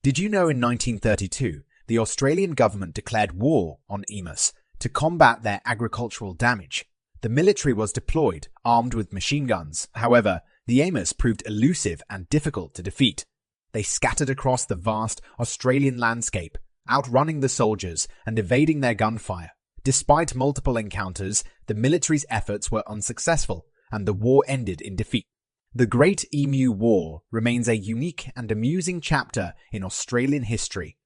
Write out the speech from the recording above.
Did you know in 1932, the Australian government declared war on emus to combat their agricultural damage? The military was deployed, armed with machine guns. However, the emus proved elusive and difficult to defeat. They scattered across the vast Australian landscape, outrunning the soldiers and evading their gunfire. Despite multiple encounters, the military's efforts were unsuccessful, and the war ended in defeat. The Great Emu War remains a unique and amusing chapter in Australian history,